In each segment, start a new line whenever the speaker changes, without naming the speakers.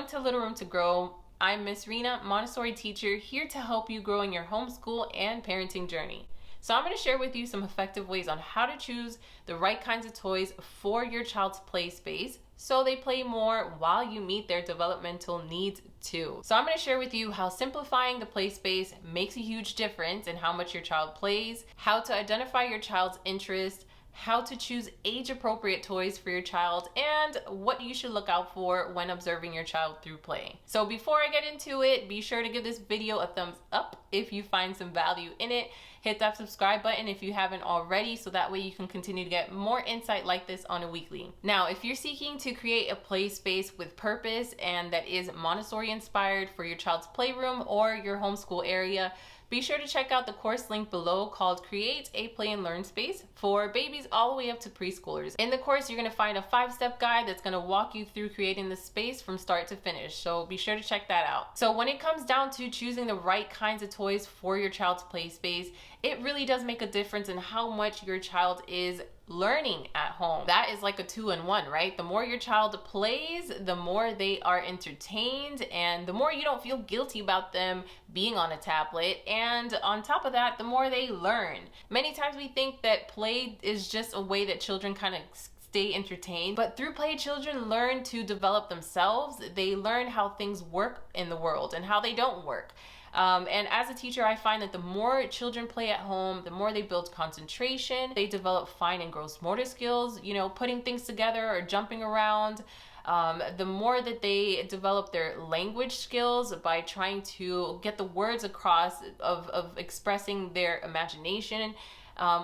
to Little Room to Grow. I'm Miss Rena, Montessori teacher, here to help you grow in your homeschool and parenting journey. So I'm going to share with you some effective ways on how to choose the right kinds of toys for your child's play space so they play more while you meet their developmental needs too. So I'm going to share with you how simplifying the play space makes a huge difference in how much your child plays, how to identify your child's interest, how to choose age-appropriate toys for your child, and what you should look out for when observing your child through play. So before I get into it, be sure to give this video a thumbs up if you find some value in it. Hit that subscribe button if you haven't already, so that way you can continue to get more insight like this on a weekly. Now, if you're seeking to create a play space with purpose and that is Montessori inspired for your child's playroom or your homeschool area, be sure to check out the course link below called Create a Play and Learn Space for babies all the way up to preschoolers. In the course, you're going to find a 5-step guide that's going to walk you through creating the space from start to finish. So be sure to check that out. So when it comes down to choosing the right kinds of toys for your child's play space, it really does make a difference in how much your child is learning at home. That is like a 2-in-1, right? The more your child plays, the more they are entertained, and the more you don't feel guilty about them being on a tablet. And on top of that, the more they learn. Many times we think that play is just a way that children kind of stay entertained, but through play, children learn to develop themselves. They learn how things work in the world and how they don't work. And as a teacher, I find that the more children play at home, the more they build concentration, they develop fine and gross motor skills, you know, putting things together or jumping around. The more that they develop their language skills by trying to get the words across of expressing their imagination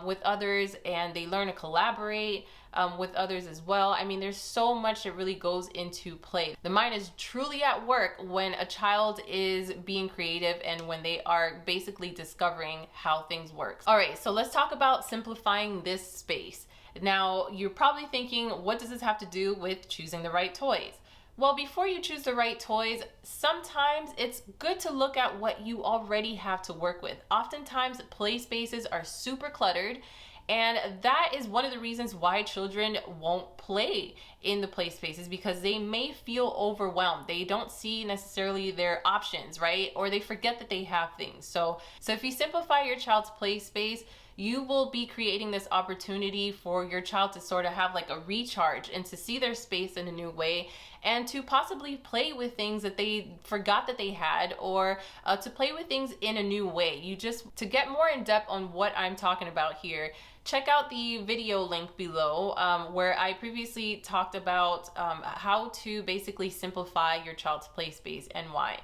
with others, and they learn to collaborate with others as well. I mean, there's so much that really goes into play. The mind is truly at work when a child is being creative and when they are basically discovering how things work. All right, so let's talk about simplifying this space. Now, you're probably thinking, what does this have to do with choosing the right toys? Well, before you choose the right toys, sometimes it's good to look at what you already have to work with. Oftentimes, play spaces are super cluttered, and that is one of the reasons why children won't play in the play spaces, because they may feel overwhelmed. They don't see necessarily their options, right? Or they forget that they have things. So if you simplify your child's play space, you will be creating this opportunity for your child to sort of have like a recharge and to see their space in a new way, and to possibly play with things that they forgot that they had, or to play with things in a new way. To get more in depth on what I'm talking about here, check out the video link below where I previously talked about how to basically simplify your child's play space and why.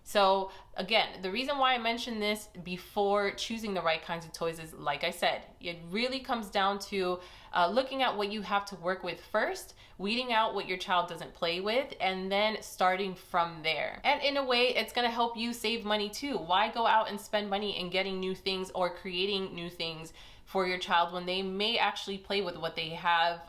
So again, the reason why I mentioned this before choosing the right kinds of toys is, like I said, it really comes down to looking at what you have to work with first, weeding out what your child doesn't play with, and then starting from there. And in a way, it's going to help you save money too. Why go out and spend money in getting new things or creating new things for your child when they may actually play with what they have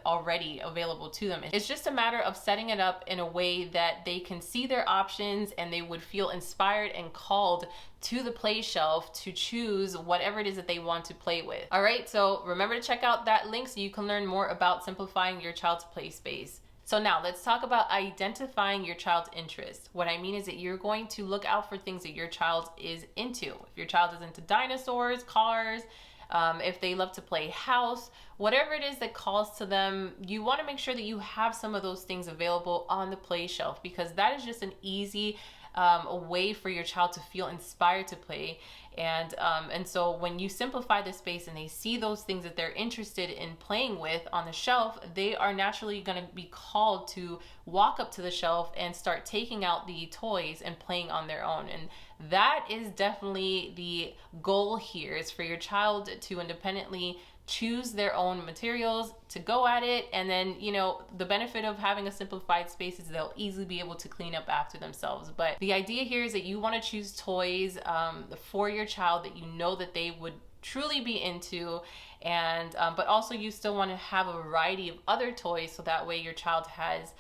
already available to them? It's just a matter of setting it up in a way that they can see their options and they would feel inspired and called to the play shelf to choose whatever it is that they want to play with. All right, so remember to check out that link so you can learn more about simplifying your child's play space. So now let's talk about identifying your child's interest. What I mean is that you're going to look out for things that your child is into. If your child is into dinosaurs, cars, if they love to play house, whatever it is that calls to them, you want to make sure that you have some of those things available on the play shelf, because that is just an easy way for your child to feel inspired to play. And so when you simplify the space and they see those things that they're interested in playing with on the shelf, they are naturally going to be called to walk up to the shelf and start taking out the toys and playing on their own. And that is definitely the goal here, is for your child to independently choose their own materials, to go at it, and then, you know, the benefit of having a simplified space is they'll easily be able to clean up after themselves. But the idea here is that you want to choose toys for your child that you know that they would truly be into, and but also you still want to have a variety of other toys, so that way your child has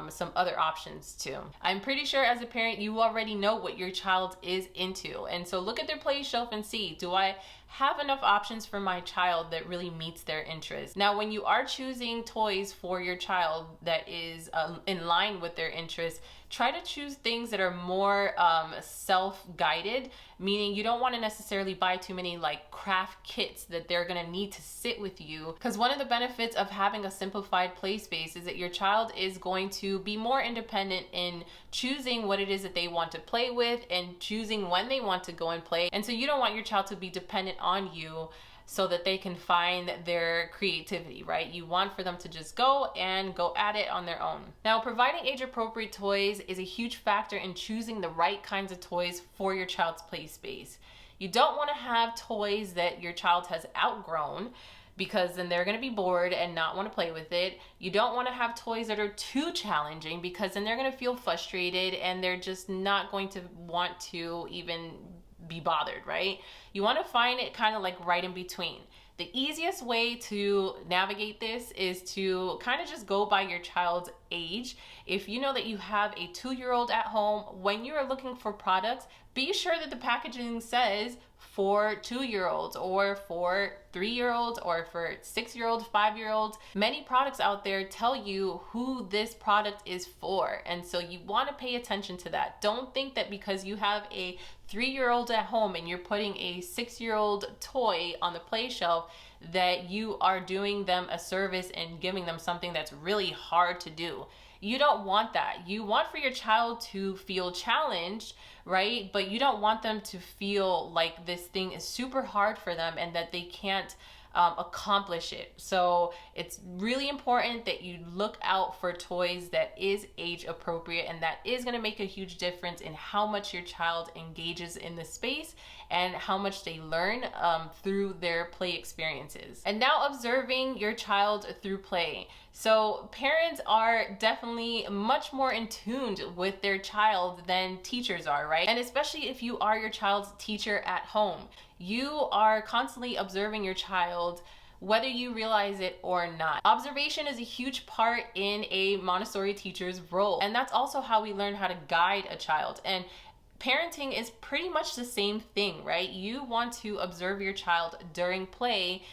some other options too. I'm pretty sure as a parent you already know what your child is into, and so look at their play shelf and see, do I have enough options for my child that really meets their interests. Now, when you are choosing toys for your child that is in line with their interests, try to choose things that are more self-guided, meaning you don't want to necessarily buy too many like craft kits that they're going to need to sit with you. Because one of the benefits of having a simplified play space is that your child is going to be more independent in choosing what it is that they want to play with and choosing when they want to go and play. And so you don't want your child to be dependent on you so that they can find their creativity, right? You want for them to just go at it on their own. Now, providing age-appropriate toys is a huge factor in choosing the right kinds of toys for your child's play space. You don't want to have toys that your child has outgrown, because then they're going to be bored and not want to play with it. You don't want to have toys that are too challenging, because then they're going to feel frustrated and they're just not going to want to even be bothered, right? You want to find it kind of like right in between. The easiest way to navigate this is to kind of just go by your child's age. If you know that you have a 2-year-old at home, when you are looking for products, be sure that the packaging says for 2-year-olds or for 3-year-olds or for 6-year-olds, 5-year-olds. Many products out there tell you who this product is for. And so you want to pay attention to that. Don't think that because you have a 3-year-old at home and you're putting a 6-year-old toy on the play shelf that you are doing them a service and giving them something that's really hard to do. You don't want that. You want for your child to feel challenged, right? But you don't want them to feel like this thing is super hard for them and that they can't accomplish it. So it's really important that you look out for toys that is age appropriate, and that is going to make a huge difference in how much your child engages in the space and how much they learn through their play experiences. And now, observing your child through play. So parents are definitely much more in tune with their child than teachers are, right? And especially if you are your child's teacher at home, you are constantly observing your child, whether you realize it or not. Observation is a huge part in a Montessori teacher's role. And that's also how we learn how to guide a child. And parenting is pretty much the same thing, right? You want to observe your child during play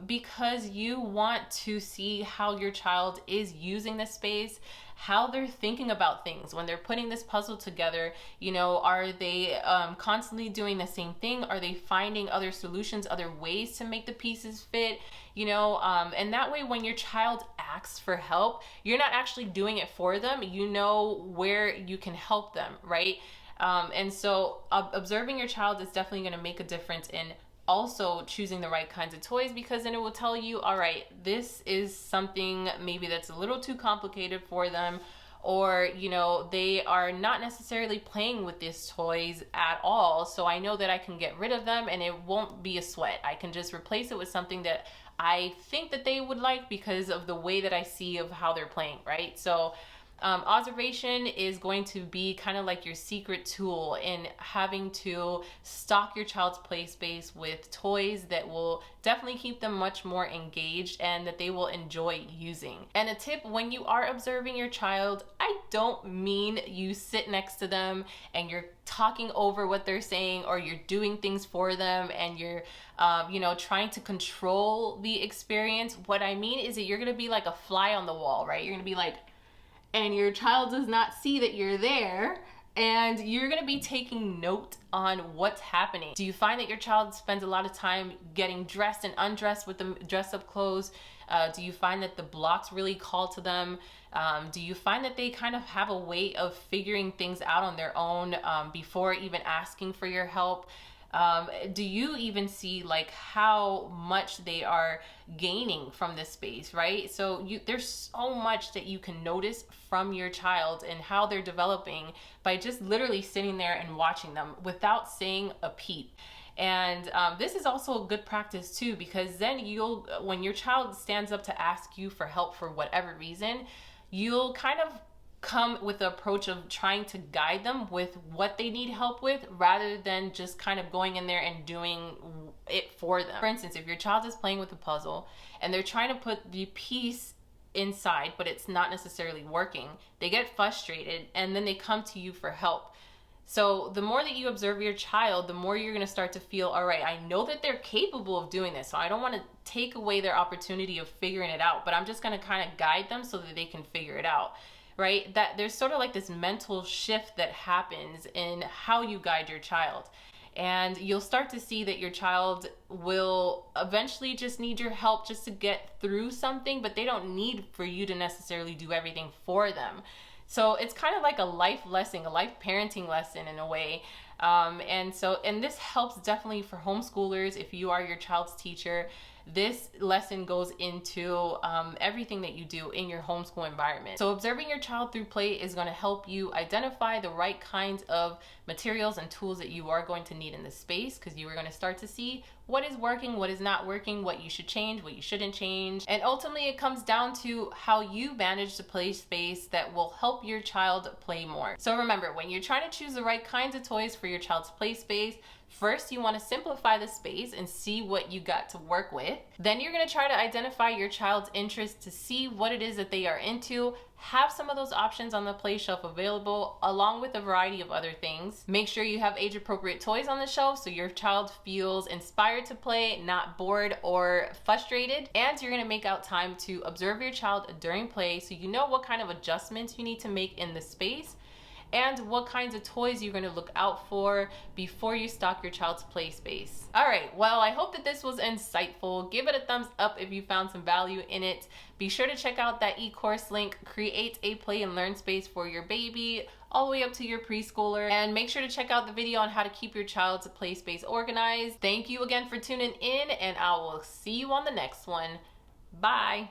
because you want to see how your child is using the space, how they're thinking about things when they're putting this puzzle together. You know, are they constantly doing the same thing? Are they finding other solutions, other ways to make the pieces fit? You know, and that way when your child asks for help, you're not actually doing it for them. You know where you can help them, right? And so observing your child is definitely going to make a difference in also choosing the right kinds of toys, because then it will tell you, all right, this is something maybe that's a little too complicated for them, or, you know, they are not necessarily playing with these toys at all. So I know that I can get rid of them and it won't be a sweat. I can just replace it with something that I think that they would like because of the way that I see of how they're playing, right? So observation is going to be kind of like your secret tool in having to stock your child's play space with toys that will definitely keep them much more engaged and that they will enjoy using. And a tip when you are observing your child, I don't mean you sit next to them and you're talking over what they're saying, or you're doing things for them and you're trying to control the experience. What I mean is that you're gonna be like a fly on the wall, right? You're gonna be like, and your child does not see that you're there, and you're going to be taking note on what's happening. Do you find that your child spends a lot of time getting dressed and undressed with the dress-up clothes? Do you find that the blocks really call to them? Do you find that they kind of have a way of figuring things out on their own before even asking for your help? Do you even see like how much they are gaining from this space, right? So there's so much that you can notice from your child and how they're developing by just literally sitting there and watching them without saying a peep. And this is also a good practice too, because then when your child stands up to ask you for help for whatever reason, you'll kind of come with the approach of trying to guide them with what they need help with, rather than just kind of going in there and doing it for them. For instance, if your child is playing with a puzzle and they're trying to put the piece inside, but it's not necessarily working, they get frustrated and then they come to you for help. So the more that you observe your child, the more you're going to start to feel, all right, I know that they're capable of doing this. So I don't want to take away their opportunity of figuring it out, but I'm just going to kind of guide them so that they can figure it out, right? That there's sort of like this mental shift that happens in how you guide your child. And you'll start to see that your child will eventually just need your help just to get through something, but they don't need for you to necessarily do everything for them. So it's kind of like a life lesson, a life parenting lesson in a way. And this helps definitely for homeschoolers. If you are your child's teacher, this lesson goes into everything that you do in your homeschool environment. So observing your child through play is going to help you identify the right kinds of materials and tools that you are going to need in the space, because you are going to start to see what is working, what is not working, what you should change, what you shouldn't change. And ultimately it comes down to how you manage the play space that will help your child play more. So remember, when you're trying to choose the right kinds of toys for your child's play space, first, you want to simplify the space and see what you got to work with. Then you're going to try to identify your child's interests to see what it is that they are into. Have some of those options on the play shelf available, along with a variety of other things. Make sure you have age-appropriate toys on the shelf so your child feels inspired to play, not bored or frustrated. And you're going to make out time to observe your child during play so you know what kind of adjustments you need to make in the space and what kinds of toys you're going to look out for before you stock your child's play space. All right, well, I hope that this was insightful. Give it a thumbs up if you found some value in it. Be sure to check out that eCourse link, Create a Play and Learn Space for your baby, all the way up to your preschooler. And make sure to check out the video on how to keep your child's play space organized. Thank you again for tuning in, and I will see you on the next one. Bye.